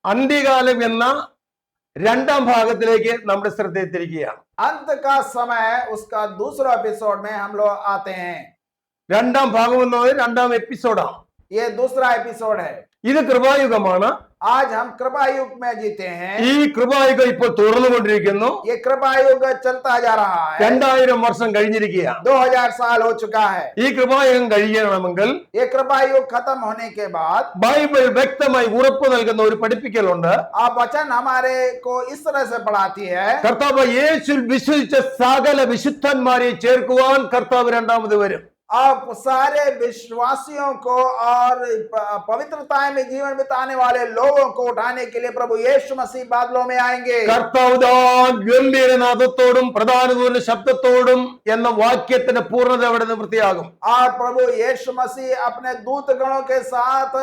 അന്ത്യകാലം എന്ന രണ്ടാം ഭാഗത്തിലേക്ക് നമ്മുടെ ശ്രദ്ധയെ തിരിക്കുകയാണ്. अंत का समय उसका दूसरा एपिसोड में हम लोग आते हैं. രണ്ടാം ഭാഗം എന്നത് രണ്ടാം എപ്പിസോഡാണ്. ये दूसरा एपिसोड है. ഇത് കൃപായുഗമാണ്. आज हम कृपा युग में जीते हैं. ഈ കൃപായുഗം ഇപ്പോൾ തുടർന്നുകൊണ്ടിരിക്കുന്നു. ये कृपा युग चलता जा रहा है. 2000 വർഷം കഴിഞ്ഞിരിക്കുകയാണ്. 2000 साल हो चुका है. ഈ കൃപായുഗം കഴിയണമെങ്കിൽ ये कृपा युग खत्म होने के बाद ബൈബിൾ വ്യക്തമായി ഉറപ്പ് നൽകുന്ന ഒരു പഠിപ്പിക്കലുണ്ട്. आप वचन हमारे को इस तरह से पढ़ाती है. കർത്താവ് യേശുവിൽ വിശ്വസിച്ച സകല വിശുദ്ധന്മാരെ ചേർക്കുവാൻ കർത്താവ് രണ്ടാമത് വരും. आप सारे विश्वासियों को और पवित्रताएं में जीवन बिताने वाले लोगों को उठाने के लिए प्रभु यीशु मसीह बादलों में आएंगे. കർത്താവ് താൻ ഗംഭീരനാദത്തോടും പ്രധാന ശബ്ദത്തോടും എന്ന വാക്യത്തിന്റെ പൂർണ്ണത അവിടെ നിവൃത്തിയാകും. और प्रभु यीशु मसीह अपने दूत गणों के साथ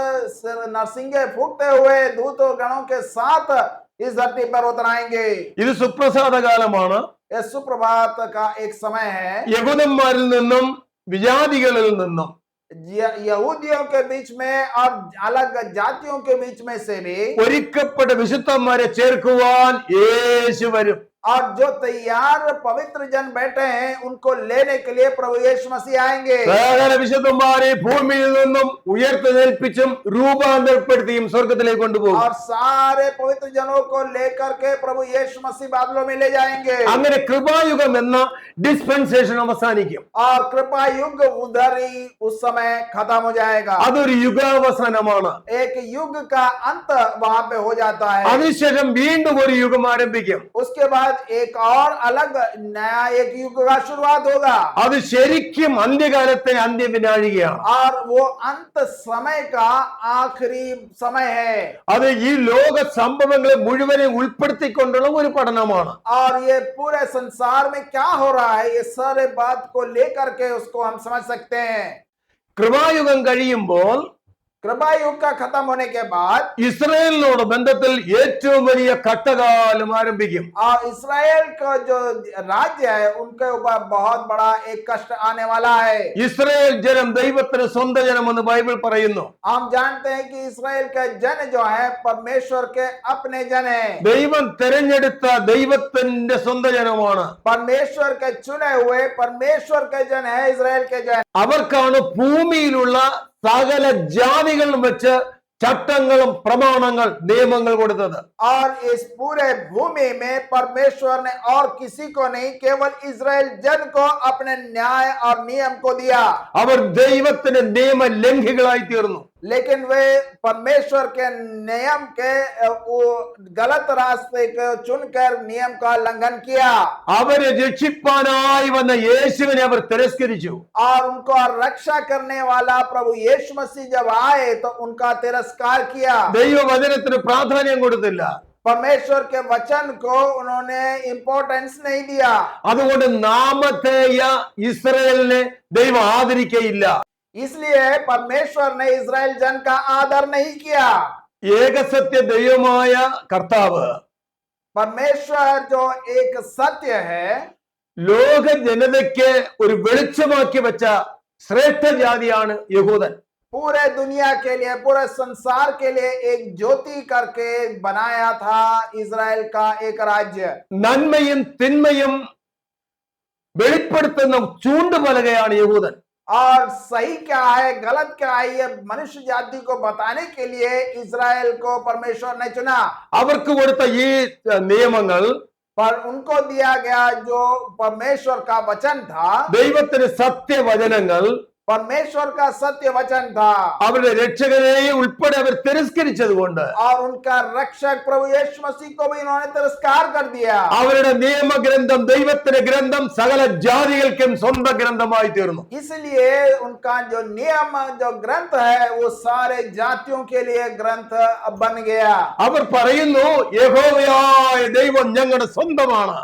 नरसिंगे फूंकते हुए दूत गणों के साथ इस धरती पर उतर आएंगे. ഇത് സുപ്രസാദ കാലമാണ്. यह सुप्रभात का एक समय है. യഹൂദന്മാരിൽ നിന്നും വിജാതികളിൽ നിന്നും यहूदियों के बीच में और अलग जातियों के बीच में से भी ഒരുക്കപ്പെട്ട വിശുദ്ധന്മാരെ ചേർക്കുവാൻ യേശു വരും. और जो तैयार पवित्र जन बैठे हैं उनको लेने के लिए प्रभु यीशु मसीह आएंगे. സകല വിശുദ്ധന്മാരെ ഭൂമിയിൽ നിന്നും ഉയർത്തെഴുന്നേൽപ്പിച്ചും രൂപാന്തരപ്പെടുത്തിയും സ്വർഗത്തിലേക്ക് കൊണ്ടുപോകും. और सारे पवित्र जनों को लेकर के प्रभु यीशु मसीह बादलों में ले जाएंगे. അങ്ങനെ കൃപായുഗം എന്ന ഡിസ്പെൻസേഷൻ അവസാനിക്കും. और कृपा युग उधर ही उस समय खत्म हो जाएगा. അതൊരു യുഗാവസാനമാണ്. एक युग का अंत वहां पे हो जाता है. അതിനുശേഷം വീണ്ടും ഒരു യുഗം ആരംഭിക്കും. उसके बाद एक और अलग नया एक युग का शुरुआत होगा. അത് ശരിക്കും അന്ത്യകാലത്തെ അന്ത്യവിനാഴികയാണ്. और वो अंत समय का आखिरी समय है. അത് ഈ ലോക സംഭവങ്ങളെ മുഴുവനെ ഉൾപ്പെടുത്തിക്കൊണ്ടുള്ള ഒരു പഠനമാണ്. और ये पूरे संसार में क्या हो रहा है ये सारे बात को लेकर के उसको हम समझ सकते हैं. കൃപായുഗം കഴിയുമ്പോൾ कृपा युग का खत्म होने के बाद ഇസ്രായേലിനോട് ബന്ധത്തിൽ ഏറ്റവും വലിയ കഷ്ടകാലം ആരംഭിക്കും. और इस्राएल का जो राज्य है उनके ऊपर बहुत बड़ा एक कष्ट आने वाला है. ഇസ്രായേൽ ജനം ദൈവത്തിന് സ്വന്തം ജനമെന്ന് ബൈബിൾ പറയുന്നു. हम जानते हैं कि इस्राएल का जन जो है परमेश्वर के अपने जन है. ദൈവം തെരഞ്ഞെടുത്ത ദൈവത്തിന്റെ സ്വന്തം ജനമാണ്. परमेश्वर के चुने हुए परमेश्वर के जन है इस्राएल के जन. അവർക്കാണ് ഭൂമിയിലുള്ള സകല ജാതികളും വെച്ച് ചട്ടങ്ങളും പ്രമാണങ്ങൾ നിയമങ്ങൾ കൊടുത്തത്. और इस पूरे भूमि में परमेश्वर ने और किसी को नहीं केवल इस्राएल जन को अपने न्याय और नियम को दिया. അവർ ദൈവത്തിന്റെ നിയമ ലംഘികളായി തീർന്നു. लेकिन वे परमेश्वर के नियम के वो गलत रास्ते को चुनकर नियम का उल्लंघन किया. അവരെ രക്ഷിപ്പാനായി വന്ന യേശുവിനെ അവർ തിരസ്കരിച്ചു. और उनको रक्षा करने वाला प्रभु यीशु मसीह जब आए तो उनका तिरस्कार किया. ദൈവവചനത്തിന് പ്രാധാന്യം കൊടുത്തില്ല. परमेश्वर के वचन को उन्होंने इंपॉर्टेंस नहीं दिया. അതുകൊണ്ട് നാമധേയ ഇസ്രായേലിനെ ദൈവം ആദരിക്കയില്ല. इसलिए परमेश्वर ने इस्राएल जन का आदर नहीं किया. ഏകസത്യ ദൈവമായ കർത്താവ് परमेश्वर जो एक सत्य है ലോക ജനതയ്ക്ക് ഒരു വെളിച്ചമാക്കി വെച്ച ശ്രേഷ്ഠ ജാതിയാണ് യഹൂദൻ. पूरे दुनिया के लिए पूरे संसार के लिए एक ज्योति करके बनाया था इस्राएल का एक राज्य. നന്മയും തിന്മയും വെളിപ്പെടുത്തുന്ന ചൂണ്ടുപലകയാണ് യഹൂദൻ. और सही क्या है गलत क्या है ये मनुष्य जाति को बताने के लिए इस्राएल को परमेश्वर ने चुना. അവർക്ക് കൊടുത്ത ഈ നിയമങ്ങൾ पर उनको दिया गया जो परमेश्वर का वचन था ദൈവത്തിന് സത്യവചനങ്ങൾ परमेश्वर का सत्य वचन था. അവരുടെ രക്ഷകനെയും ഉൾപ്പെടെ അവർ തിരസ്കരിച്ചത് കൊണ്ട് और उनका रक्षक प्रभु यीशु मसीह को भी इन्होंने तिरस्कार कर दिया. അവരുടെ നിയമഗ്രന്ഥം ദൈവത്തിന്റെ ഗ്രന്ഥം സകല ജാതികൾക്കും സ്വന്തം ഗ്രന്ഥമായി തീർന്നു. इसलिए उनका जो नियम जो ग्रंथ है वो सारे जातियों के लिए ग्रंथ बन गया. അവർ പറയുന്നു യഹോവയായ ദൈവം ഞങ്ങളുടെ സ്വന്തമാണ്.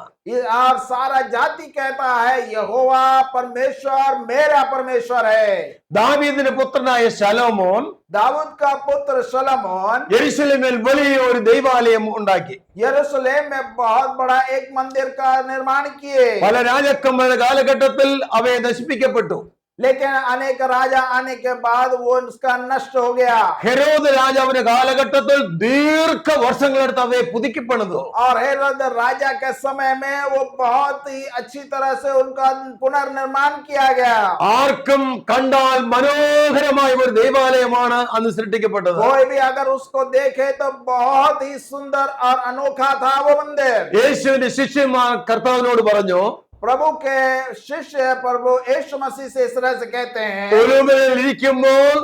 और सारा जाति कहता है यहोवा परमेश्वर मेरा परमेश्वर है. ദാവീദിന്റെ പുത്രനായ ശലോമോൻ दाऊद का पुत्र सलोमन യെരൂശലേമിൽ വലിയ ഒരു ദൈവാലയം ഉണ്ടാക്കി. यरूशलेम में बहुत बड़ा एक मंदिर का निर्माण किए. പല രാജാക്കന്മാരുടെ കാലഘട്ടത്തിൽ അവയെ നശിപ്പിക്കപ്പെട്ടു. लेकिन अनेक राजा आने के बाद वो उसका नष्ट हो गया। ഹെരോദ് രാജാവിന്റെ കാലഘട്ടത്തിൽ ദീർഘവർഷങ്ങളെടുത്ത് അവയെ പുതുക്കി പണിതു. और हेरोद राजा के समय में वो बहुत ही अच्छी तरह से उनका पुनर्निर्माण किया गया। ആർക്കും കണ്ടാൽ മനോഹരമായ ഒരു ദേവാലയമാണ് അന്ന് സൃഷ്ടിക്കപ്പെട്ടത്. कोई भी अगर उसको देखे तो बहुत ही सुंदर और अनोखा था वो मंदिर। യേശുവിന്റെ ശിഷ്യന്മാർ കർത്താവിനോട് പറഞ്ഞു, प्रभु के शिष्य प्रभु यीशु मसीह से इस तरह से कहते हैं, ഒലിവുമലയിൽ ഇരിക്കുമ്പോൾ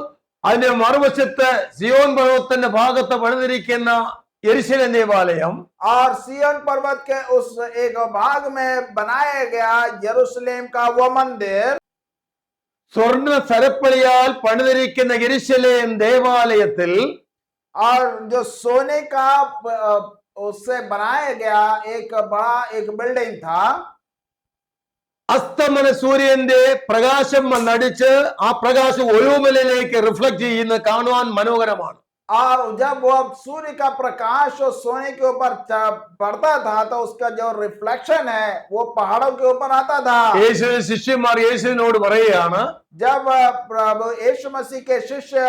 അതിന്റെ മറുവശത്ത് സിയോൻ പർവ്വതത്തിന്റെ ഭാഗത്ത് പണിതിരിക്കുന്ന യെരുശലേം ദേവാലയം, और सिय्योन पर्वत के उस एक भाग में बनाया गया यरूशलेम का वो मंदिर, സ്വർണ്ണ സരപ്പളിയാൽ പണിതിരിക്കുന്ന യെരുശലേം ദേവാലയത്തിൽ और जो सोने का उससे बनाया गया एक बड़ा एक बिल्डिंग था। അസ്തമന സൂര്യന്റെ പ്രകാശം വന്നടിച്ച് ആ പ്രകാശം ഒലിവുമലയിലേക്ക് റിഫ്ലക്ട് ചെയ്യുന്ന കാണുവാൻ മനോഹരമാണ്. और जब वो सूर्य का प्रकाश और सोने के ऊपर पड़ता था तो उसका जो रिफ्लेक्शन है वो पहाड़ों के ऊपर आता था। യേശുവിന്റെ ശിഷ്യന്മാർ യേശുവിനോട് പറയുകയാണ്, जब प्रभु यीशु मसीह के शिष्य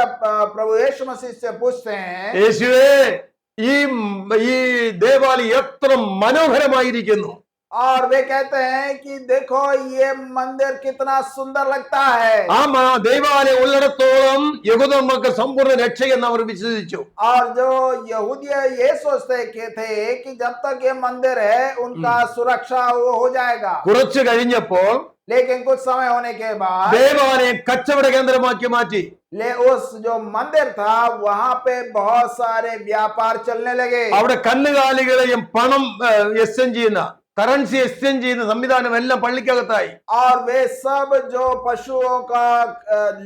प्रभु यीशु मसीह से पूछते हैं, യേശുവേ ഈ ദേവാലയം എത്ര മനോഹരമായിരിക്കുന്നു. और वे कहते हैं कि देखो ये मंदिर कितना सुंदर लगता है। ആ ദേവാലയം ഉള്ളിടത്തോളം യഹൂദന്മാർക്ക് സമ്പൂർണ്ണ രക്ഷയെന്ന് അവർ വിശ്വസിച്ചു. और जो यहूदी ये सोचते थे कि जब तक ये मंदिर है उनका सुरक्षा वो हो जाएगा। കുറച്ചു കഴിഞ്ഞപ്പോൾ लेकिन कुछ समय होने के बाद ദേവാലയം കച്ചവട കേന്ദ്രമാക്കി മാറ്റി. उस जो मंदिर था वहां पे बहुत सारे व्यापार चलने लगे। അവിടെ കന്നുകാലികളെയും പണം എക്സ്ചേഞ്ച് ചെയ്യുന്ന കറൻസി എക്സ്ചേഞ്ച് ചെയ്യുന്ന സംവിധാനം എല്ലാം പള്ളിക്കകത്തായി. और वे सब जो पशुओं का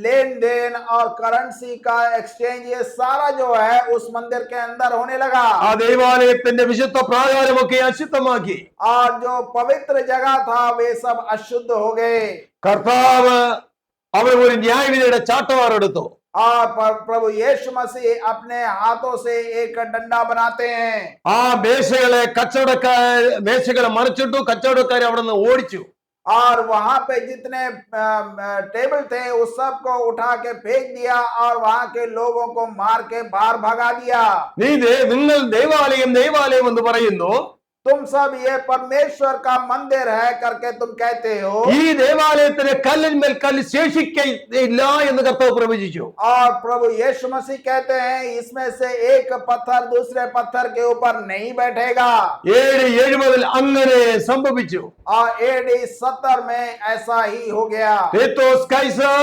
लेन देन और करेंसी का एक्सचेंज ये सारा जो है उस मंदिर के अंदर होने लगा। ആ ദേവാലയത്തിന്റെ വിശുദ്ധ പ്രാകാരമൊക്കെ അശുദ്ധമാക്കി. और जो पवित्र जगह था वे सब अशुद्ध हो गए। കർത്താവ് അവർ ഒരു ന്യായവിധിയുടെ ചാട്ടവാർ എടുത്തു. और प्रभु यीशु मसीह अपने हाथों से एक डंडा बनाते हैं। ആ മേശകളെ മറിച്ചിട്ടു. കച്ചവടക്കാരെ അവിടെ നിന്ന് ഓടിച്ചു. और वहां पे जितने टेबल थे उस सब को उठा के फेंक दिया और वहां के लोगों को मार के बाहर भगा दिया। നിങ്ങൾ ദേവാലയം ദേവാലയം എന്ന് പറയുന്നു, तुम सब ये परमेश्वर का मंदिर है करके तुम कहते हो। ഈ ദേവാലയത്തിന് കല്ലിന്മേൽ കല്ല് ശേഷിക്കയില്ല എന്ന് കർത്താവ് പ്രവചിച്ചു. और प्रभु यीशु मसीह कहते हैं इसमें से एक पत्थर दूसरे पत्थर के ऊपर नहीं बैठेगा। AD 70 അങ്ങനെ സംഭവിച്ചു. और AD 70 में ऐसा ही हो गया। തീത്തോസ് കൈസർ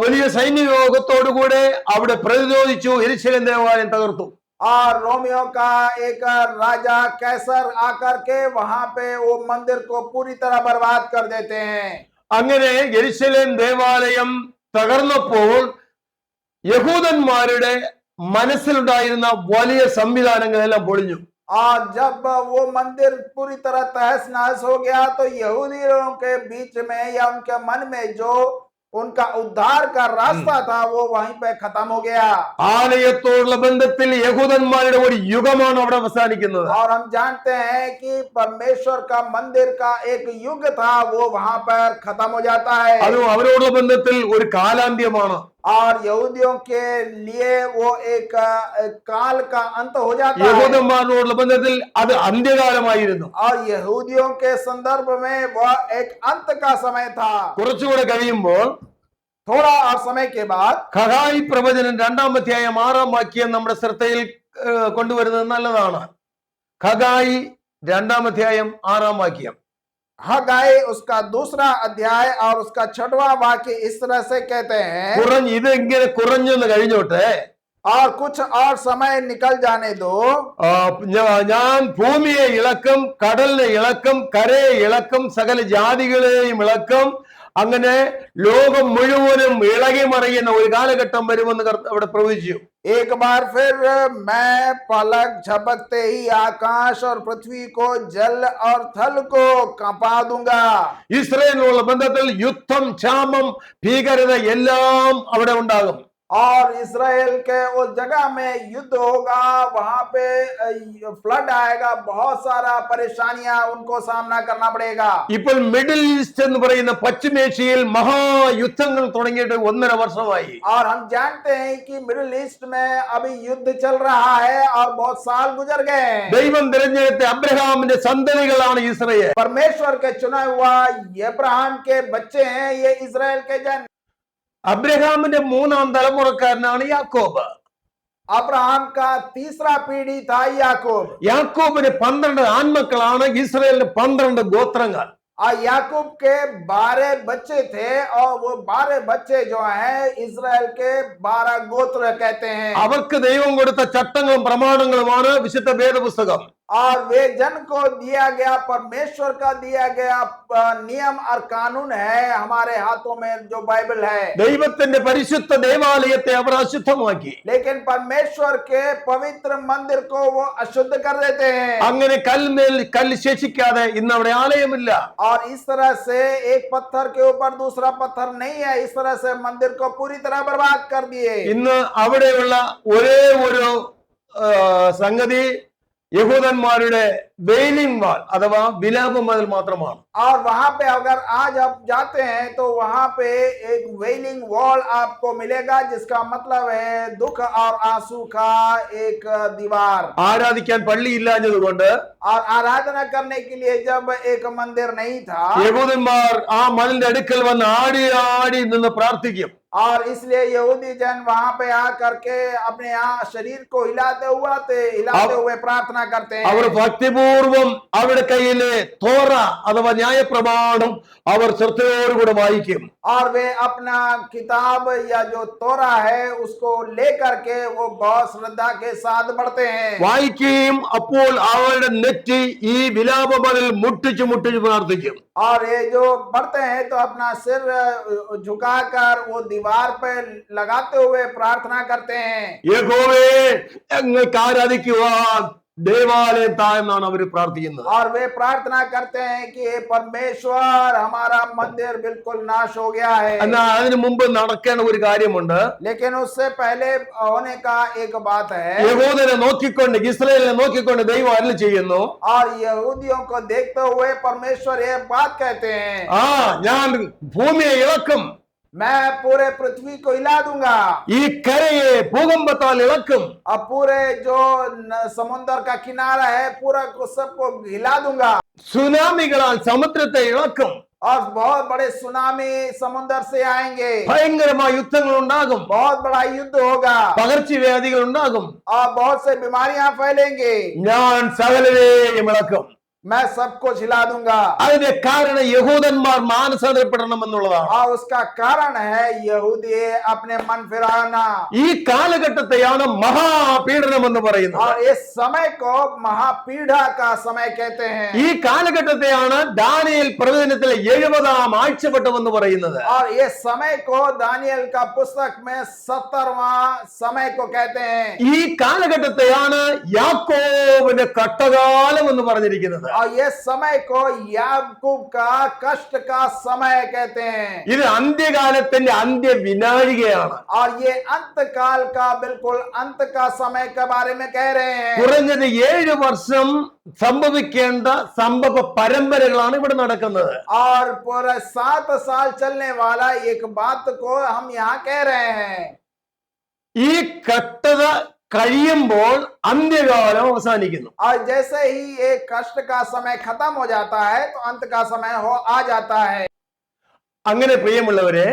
വലിയ സൈനിക യോഗത്തോടുകൂടെ അവിടെ പ്രതിരോധിച്ചു. യെരുശലേം ദേവാലയം തകർത്തു. और रोमियो का एक राजा कैसर आकर के वहां पे वो मंदिर को पूरी तरह बर्बाद कर देते हैं। അങ്ങനെ യെരുശലേം ദേവാലയം തകർന്നപ്പോൾ യഹൂദന്മാരുടെ മനസ്സിലുണ്ടായിരുന്ന വലിയ സംവിധാനങ്ങളെല്ലാം പൊളിഞ്ഞു. और जब वो मंदिर पूरी तरह तहस नहस हो गया तो यहूदियों के बीच में या उनके मन में जो उनका उद्धार का रास्ता था वो वहीं पे खत्म हो गया। ആലയത്തോടുള്ള ബന്ധത്തിൽ യഹൂദന്മാരുടെ ഒരു യുഗമാണ് അവിടെ അവസാനിക്കുന്നത്. और हम जानते हैं कि परमेश्वर का मंदिर का एक युग था वो वहां पर खत्म हो जाता है। അതും അവരോടുള്ള ബന്ധത്തിൽ ഒരു കാലാന്ത്യമാണ്. और यहूदियों के लिए वो एक काल का अंत हो जाता है। യഹൂദന്മാരോടുള്ള ബന്ധത്തിൽ അത് അന്ത്യകാലമായിരുന്നു. और यहूदियों के संदर्भ में वह एक अंत का समय था। കുറച്ചുകൂടെ കഴിയുമ്പോൾ थोड़ा और समय के बाद ഹഗായി പ്രവചനം 2-ാം അധ്യായം 6-ാം വാക്യം നമ്മുടെ ശ്രദ്ധയിൽ കൊണ്ടുവരുന്നത് നല്ലതാണ്. ഹഗായി 2-ാം അധ്യായം 6-ാം വാക്യം. हगाई उसका दूसरा अध्याय और उसका 6वां वाक्य इस तरह से कहते हैं, ഇത് ഇങ്ങനെ കുറഞ്ഞെന്ന് കഴിഞ്ഞോട്ടെ, और कुछ और समय निकल जाने दो, ഞാൻ ഭൂമിയെ ഇളക്കും, കടലിനെ ഇളക്കും, കരയെ ഇളക്കും, സകല ജാതികളെയും ഇളക്കും. അങ്ങനെ ലോകം മുഴുവനും ഇളകി മറിയുന്ന ഒരു കാലഘട്ടം വരുമെന്ന് അവിടെ പ്രവചിച്ചു. एक बार फिर मैं पलक झपकते ही आकाश और पृथ्वी को जल और थल को कंपा दूंगा. ഇസ്രായേലിനുള്ള ബന്ധത്തിൽ യുദ്ധം, ക്ഷാമം, ഭീകരത എല്ലാം അവിടെ ഉണ്ടാകും. और इसराइल के उस जगह में युद्ध होगा, वहां पे फ्लड आएगा, बहुत सारा परेशानियां उनको सामना करना पड़ेगा। ഇപ്പോൾ മിഡിൽ ഈസ്റ്റ് എന്ന് പറയുന്ന പശ്ചിമേഷ്യയിൽ മഹായുദ്ധങ്ങൾ തുടങ്ങിയിട്ട് 1.5 വർഷമായി. और हम जानते हैं कि मिडिल ईस्ट में अभी युद्ध चल रहा है और बहुत साल गुजर गए हैं। ദൈവം തിരഞ്ഞെടുത്ത അബ്രഹാമിന്റെ സന്തതികളാണ് ഇസ്രായേൽ. परमेश्वर के चुना हुआ अब्राहम के बच्चे हैं ये इजराइल के जन। അബ്രഹാമിന്റെ 3ാം തലമുറക്കാരനാണ് യാക്കോബ്. अब्राहम का तीसरा पीढ़ी था याकूब। യാക്കോബിന് 12 ആൺമക്കളാണ്, ഇസ്രായേലിന് 12 ഗോത്രങ്ങൾ. और याकूब के 12 बच्चे थे और वो 12 बच्चे जो हैं इजराइल के 12 गोत्र कहते हैं। അവർക്ക് ദൈവം കൊടുത്ത ചട്ടങ്ങളും പ്രമാണങ്ങളുമാണ് വിശുദ്ധ വേദപുസ്തകം. और वे जन को दिया गया, परमेश्वर का दिया गया नियम और कानून है हमारे हाथों में जो बाइबल है। ദൈവത്തിന്റെ പരിശുദ്ധ ദേവാലയത്തെ അവർ അശുദ്ധമാക്കി. लेकिन परमेश्वर के पवित्र मंदिर को वो अशुद्ध कर देते हैं। അങ്ങനെ കൽമേൽ കല്ല് ശേഷിക്കാതെ ഇന്ന് അവിടെ ആലയമില്ല. और इस तरह से एक पत्थर के ऊपर दूसरा पत्थर नहीं है, इस तरह से मंदिर को पूरी तरह बर्बाद कर दिए। ഇന്ന് അവിടെയുള്ള ഒരേ ഒരു സംഗതി യഹൂദന്മാരുടെ വെയിലിംഗ് വാൾ അഥവാ വിലാപ മതിൽ മാത്രമാണ്. और वहां पे अगर आज आप जाते हैं तो वहां पे एक वेलिंग वॉल आपको मिलेगा, जिसका मतलब है दुख और आंसू का एक दीवार। ആരാധിക്കാൻ പള്ളിയില്ലാഞ്ഞതുകൊണ്ട് और आराधना करने के लिए जब एक मंदिर नहीं था, യഹൂദന്മാർ ആ മതിലിന്റെ അടുക്കൽ വന്ന് ആടി ആടി നിന്ന് പ്രാർത്ഥിക്കും. और इसलिए यहूदी जन वहां पे आकर के अपने यहाँ शरीर को हिलाते हुए प्रार्थना करते हैं। അവർ ഭക്തിപൂർവം അവരുടെ കയ്യിലെ തോറ അഥവാ ന്യായപ്രമാണം അവർ ശ്രദ്ധയോടുകൂടെ വായിക്കും. और वे अपना किताब या जो तोरा है उसको लेकर के वो बहुत श्रद्धा के साथ बढ़ते हैं। വായിക്കുകയും അപ്പോൾ അവരുടെ നെറ്റി ഈ വിലാപ മതിൽ മുട്ടിച്ചു മുട്ടിച്ചു പ്രാർത്ഥിക്കും. और ये जो बढ़ते हैं तो अपना सिर झुकाकर वो दीवार पे लगाते हुए प्रार्थना करते हैं। യഹോവേ ഞങ്ങൾക്ക് ആരാധിക്കുവാൻ ദേവാലയം താഴ്ന്നാണ് അവർ പ്രാർത്ഥിക്കുന്നത്. और वे प्रार्थना करते हैं कि हे परमेश्वर हमारा मंदिर बिल्कुल नाश हो गया है। എന്നാൽ അതിനു മുമ്പ് നടക്കേണ്ട ഒരു കാര്യമുണ്ട്. लेकिन उससे पहले होने का एक बात है। യഹൂദനെ നോക്കിക്കൊണ്ട് ഇസ്രായേലിനെ നോക്കിക്കൊണ്ട് ദൈവം അരുളി ചെയ്യുന്നു. और यहूदियों को देखते हुए परमेश्वर ये बात कहते हैं, ഞാൻ ഭൂമിയെ ഇളക്കും, मैं पूरे पृथ्वी को हिला दूंगा। ഈ കരയെ ഭൂകമ്പത്താൽ ഇളക്കും. अब पूरे जो समुद्र का किनारा है पूरा को सबको हिला दूंगा। സുനാമികളാൽ സമുദ്രത്തെ ഇളക്കും. और बहुत बड़े सुनामी समुद्र से आएंगे, ഭയങ്കരമായ യുദ്ധങ്ങൾ ഉണ്ടാകും, बहुत बड़ा युद्ध होगा പകർച്ചവ്യാധികൾ ഉണ്ടാകും. और बहुत से बीमारियां फैलेंगे। ഞാൻ സകലരെയും ഇളക്കും. मैं सबको हिला दूंगा। അതിന്റെ കാരണം യഹൂദന്മാർ മാനസാന്തരപ്പെടണം എന്നുള്ളതാണ്. और उसका कारण है यहूदी अपने मन फिराना। ഈ കാലഘട്ടത്തെയാണ് മഹാപീഡനം എന്ന് പറയുന്നത്. और इस समय को महापीड़ा का समय कहते हैं। ഈ കാലഘട്ടത്തെയാണ് ദാനിയേൽ പ്രവചനത്തിൽ 70ാം ആഴ്ചവട്ടം എന്ന് പറയുന്നത്. और ये समय को दानियल का पुस्तक में 70वां समय को कहते हैं। ഈ കാലഘട്ടത്തെയാണ് യാക്കോബിന്റെ കഷ്ടകാലം എന്ന് പറഞ്ഞിരിക്കുന്നത്. और ये समय को याकूब का कष्ट का समय कहते हैं। ഇത് അന്ത്യകാലത്തിന്റെ അന്ത്യവിനാഴികയാണ്. और ये अंत काल का बिल्कुल अंत का समय के बारे में कह रहे हैं। കുറഞ്ഞത് 7 വർഷം സംഭവിക്കേണ്ട സംഭവ പരമ്പരകളാണ് ഇവിടെ നടക്കുന്നത്. और पूरा 7 साल चलने वाला एक बात को हम यहाँ कह रहे हैं। ഈ കഷ്ടത കഴിയുമ്പോൾ അന്ത്യകാലം അവസാനിക്കുന്നു. और जैसे ही एक कष्ट का समय खत्म हो जाता है तो अंत का समय आ जाता है। അങ്ങനെ പ്രിയമുള്ളവരെ,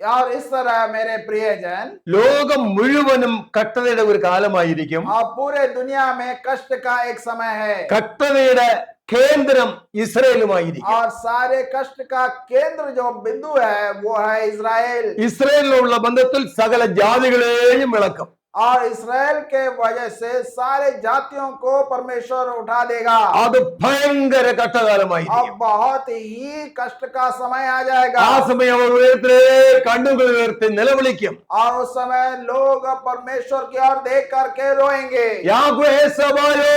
और इस तरह मेरे प्रियजन ലോകം മുഴുവനും കഷ്ടതയുടെ ഒരു കാലമായിരിക്കും. और पूरे दुनिया में कष्ट का एक समय है। കഷ്ടതയുടെ കേന്ദ്രം ഇസ്രായേലുമായിരിക്കും. और सारे कष्ट का केंद्र जो बिंदु है वो है इजराइल। ഇസ്രായേലിനുള്ള ബന്ധത്തിൽ സകല ജാതികളെയും ഇളക്കും. और इसराइल के वजह से सारे जातियों को परमेश्वर उठा देगा। അത് ഭയങ്കര കഷ്ടകാലമായിരിക്കും. अब बहुत ही कष्ट का समय आ जाएगा ആ സമയം അവർ ഉയരത്തിലെ കണ്ണുകൾ ഉയർത്തി നിലവിളിക്കും. और उस समय लोग परमेश्वर की ओर देख करके रोएंगे। യാഹ്വേ സബായോ,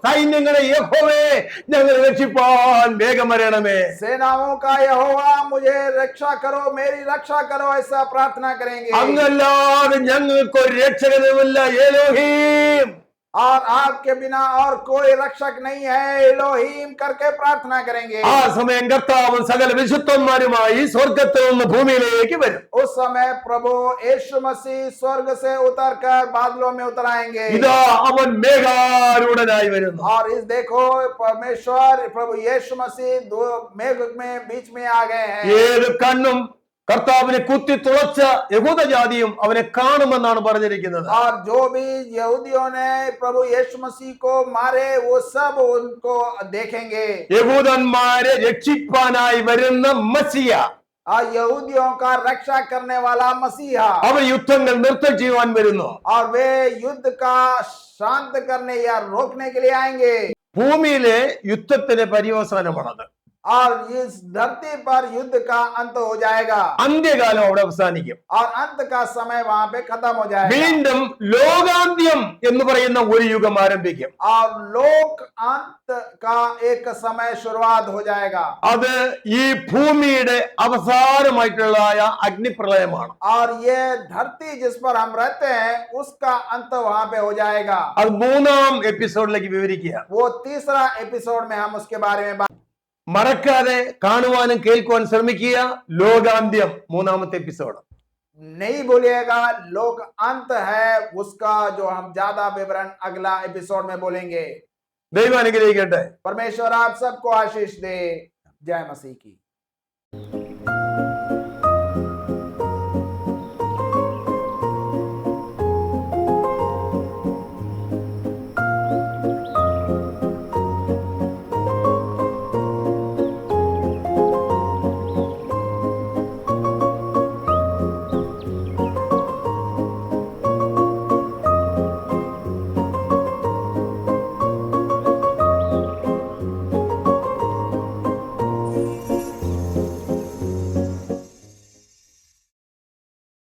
സൈന്യങ്ങളെ യഹോവേ, ഞങ്ങളെ രക്ഷിപ്പാൻ വേഗം വരണമേ. सेनाओं का यहोवा मुझे रक्षा करो, मेरी रक्षा करो, ऐसा प्रार्थना करेंगे। അങ്ങല്ലാതെ ഞങ്ങൾക്ക് ഒരു രക്ഷകനുമില്ല എലോഹീം. और आपके बिना और कोई रक्षक नहीं है, एलोहीम करके प्रार्थना करेंगे। ആ സമയം കർത്താവ് സകല വിശുദ്ധന്മാരുമായി സ്വർഗത്തിൽ നിന്ന് ഭൂമിയിലേക്ക് വരും. उस समय प्रभु यीशु मसीह स्वर्ग से उतरकर बादलों में उतर आएंगे। ഇതാ അവൻ മേഘാരൂഢനായി വരുന്നു. और इस देखो परमेश्वर प्रभु यीशु मसीह दो मेघ में बीच में आ गए हैं। ഏത് കണ്ണും കർത്താവിനെ കുത്തി തുളച്ച യഹൂദ ജാതിയും അവനെ കാണുമെന്നാണ് പറഞ്ഞിരിക്കുന്നത്. और जो भी यहूदियों ने प्रभु यीशु मसीह को मारे वो सब उनको देखेंगे। യഹൂദന്മാരെ രക്ഷിപ്പാനായി വരുന്ന മസിയ, और यहूदियों का रक्षा करने वाला मसीहा, അവൻ യുദ്ധങ്ങൾ നൃത്തം ചെയ്യുവാൻ വരുന്നു. और वे युद्ध का शांत करने या रोकने के लिए आएंगे। ഭൂമിയിലെ യുദ്ധത്തിന് പര്യവസാനമാണത്. और इस धरती पर युद्ध का अंत हो जाएगा അന്ത്യകാലം അവിടെ അവസാനിക്കും. और अंत का समय वहां पे खत्म हो जाएगा വീണ്ടും ലോകാന്ത്യം എന്ന് പറയുന്ന ഒരു യുഗം ആരംഭിക്കും. और लोक अंत का एक समय शुरुआत हो जाएगा അത് ഈ ഭൂമിയുടെ അവസാനമായിട്ടുള്ള അഗ്നിപ്രളയമാണ്. और ये धरती जिस पर हम रहते हैं उसका अंत वहां पे हो जाएगा। അത് മൂന്നാം എപ്പിസോഡിലേക്ക് വിവരിക്കുക. वो तीसरा एपिसोड में हम उसके बारे में മറക്കാതെ കാണുവാനും കേൾക്കുവാൻ ശ്രമിക്കുക. ലോകാന്ത്യം മൂന്നാമത്തെ എപ്പിസോഡ്. नहीं भूलिएगा, लोक अंत है उसका जो हम ज्यादा विवरण अगला एपिसोड में बोलेंगे। ദൈവം അനുഗ്രഹിക്കട്ടെ. परमेश्वर आप सबको आशीष दे। जय मसीह की।